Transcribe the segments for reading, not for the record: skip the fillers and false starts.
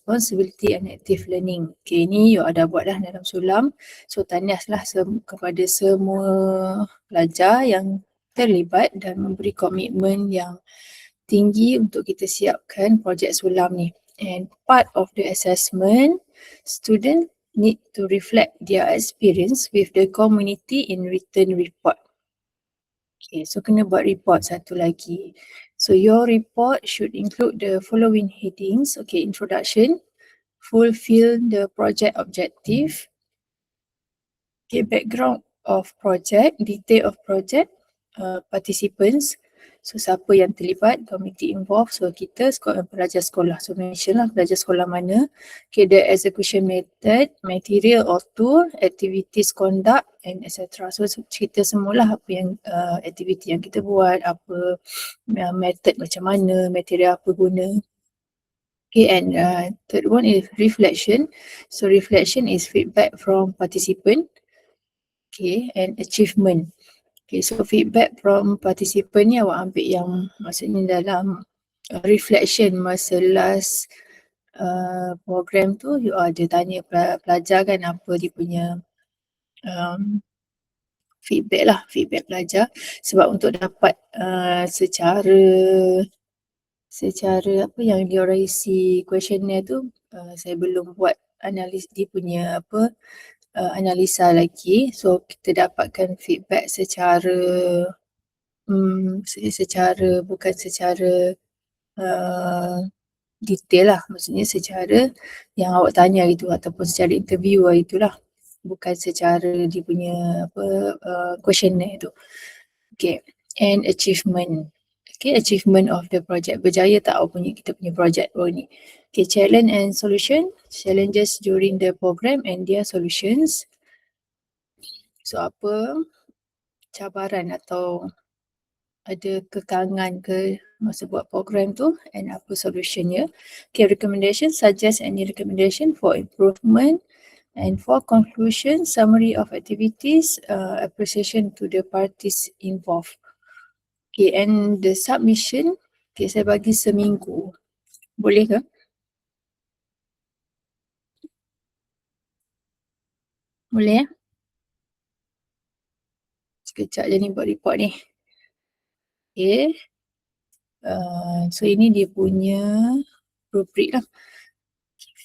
responsibility and active learning. Okay, ni you ada buat dah dalam sulam. So tahniahlah kepada semua pelajar yang terlibat dan memberi komitmen yang tinggi untuk kita siapkan projek sulam ni. And part of the assessment, student need to reflect their experience with the community in written report. Okay, so kena buat report satu lagi. So your report should include the following headings. Okay, introduction, fulfill the project objective. Okay, background of project, detail of project, participants. So siapa yang terlibat, committee involved. So kita pelajar sekolah. So mention lah pelajar sekolah mana. Okay, the execution method, material or tool, activities conduct and etc. So cerita semualah apa yang aktiviti yang kita buat, apa method macam mana, material apa guna. Okay, and third one is reflection. So reflection is feedback from participant. Okay, and achievement. Okay, so feedback from participant ni awak ambil yang maksudnya dalam reflection masa last program tu, you ada tanya pelajar kan apa dia punya feedback lah, feedback pelajar. Sebab untuk dapat secara apa yang dia orang isi questionnaire tu, saya belum buat analis dia punya analisa lagi. So kita dapatkan feedback secara bukan secara detail lah, maksudnya secara yang awak tanya itu ataupun secara interview lah, itulah, bukan secara dia punya questionnaire tu. Okay, and achievement. Okay, achievement of the project. Berjaya tak awak kita punya project ni. Okay, challenge and solution. Challenges during the program and their solutions. So apa cabaran atau ada kekangan ke masa buat program tu and apa solutionnya. Okay, recommendation, suggest any recommendation for improvement. And for conclusion, summary of activities, appreciation to the parties involved. Okay, and the submission, okay, saya bagi seminggu. Boleh ke? Boleh ya? Sekejap je ni buat report ni. Okay. So ini dia punya rubric lah.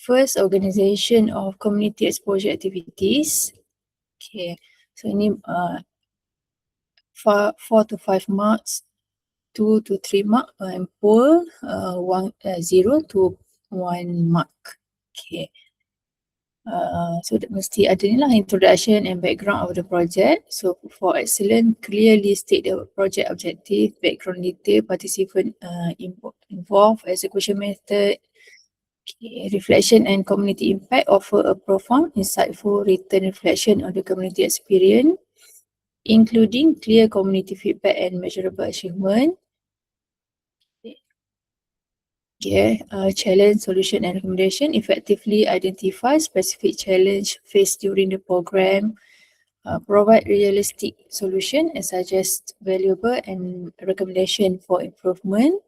First, organisation of community exposure activities. Okay, so ini 4 to 5 marks, 2 to 3 mark, and poll 0 to 1 mark. Okay. So mesti ada ni lah, introduction and background of the project. So for excellent, clearly state the project objective, background detail, participant involved, execution method. Okay. Reflection and community impact, offer a profound, insightful written reflection on the community experience, including clear community feedback and measurable achievement. Okay, challenge, solution and recommendation, effectively identify specific challenge faced during the program, provide realistic solution and suggest valuable and recommendation for improvement.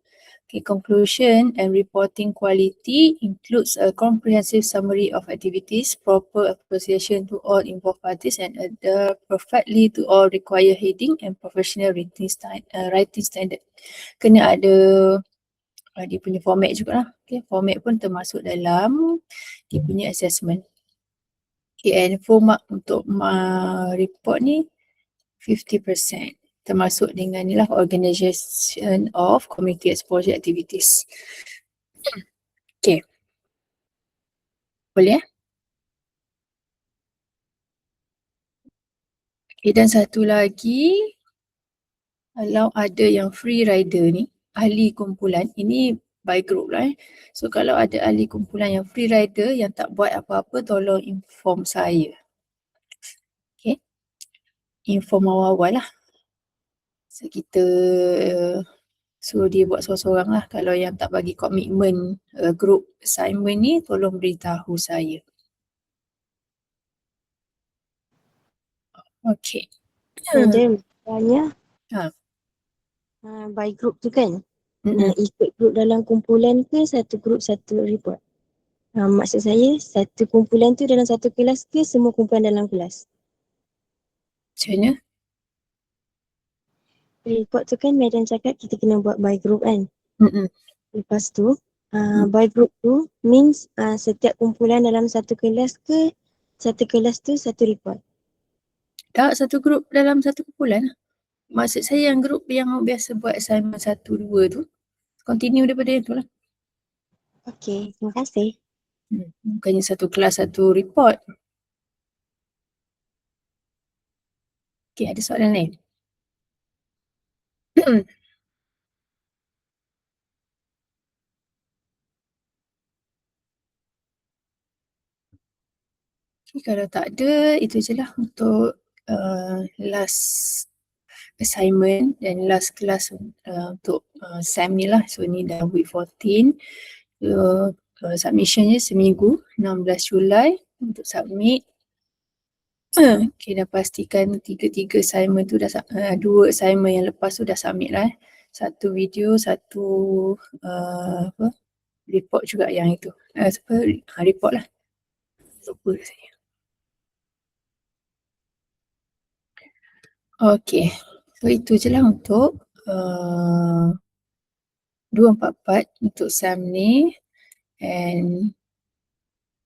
Okay, conclusion and reporting quality includes a comprehensive summary of activities, proper appreciation to all involved parties and adhere perfectly to all required heading and professional writing standard. Kena ada dia punya format jugalah. Okay, format pun termasuk dalam dia punya assessment. Okay, and full mark untuk report ni 50%. Termasuk dengan ni lah, organisation of community exposure activities. Okay. Boleh Okay, dan satu lagi, kalau ada yang free rider ni, ahli kumpulan, ini by group lah So kalau ada ahli kumpulan yang free rider yang tak buat apa-apa, tolong inform saya. Okay. Inform awal-awal lah. So kita suruh dia buat seorang-seorang lah. Kalau yang tak bagi komitmen group assignment ni, tolong beritahu saya. Okay. Then tanya by group tu kan? Ikut group dalam kumpulan ke satu group satu report? Maksud saya, satu kumpulan tu dalam satu kelas ke semua kumpulan dalam kelas? Macam mana? Report tu kan Madam cakap kita kena buat by group kan. Mm-mm. Lepas tu, by group tu means setiap kumpulan dalam satu kelas ke satu kelas tu satu report? Tak, satu grup dalam satu kumpulan. Maksud saya yang grup yang biasa buat assignment 1, 2 tu, continue daripada itu lah. Okey, terima kasih. Bukannya satu kelas satu report. Okay, ada soalan lain? Okay, kalau tak ada, itu je lah untuk last assignment dan last class untuk SEM ni lah. So ni dah week 14. So, submissionnya seminggu 16 Julai untuk submit. Okay, dah pastikan 3 assignment tu dah 2 assignment yang lepas tu dah submit lah. Satu video, satu report juga yang itu. Report lah. Lupa saya. Okay, so itu je lah untuk 244 untuk SEM ni, and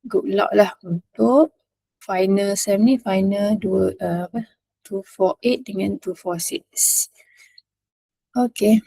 good luck lah untuk final SEM ni, final 248 dengan 246. Okay.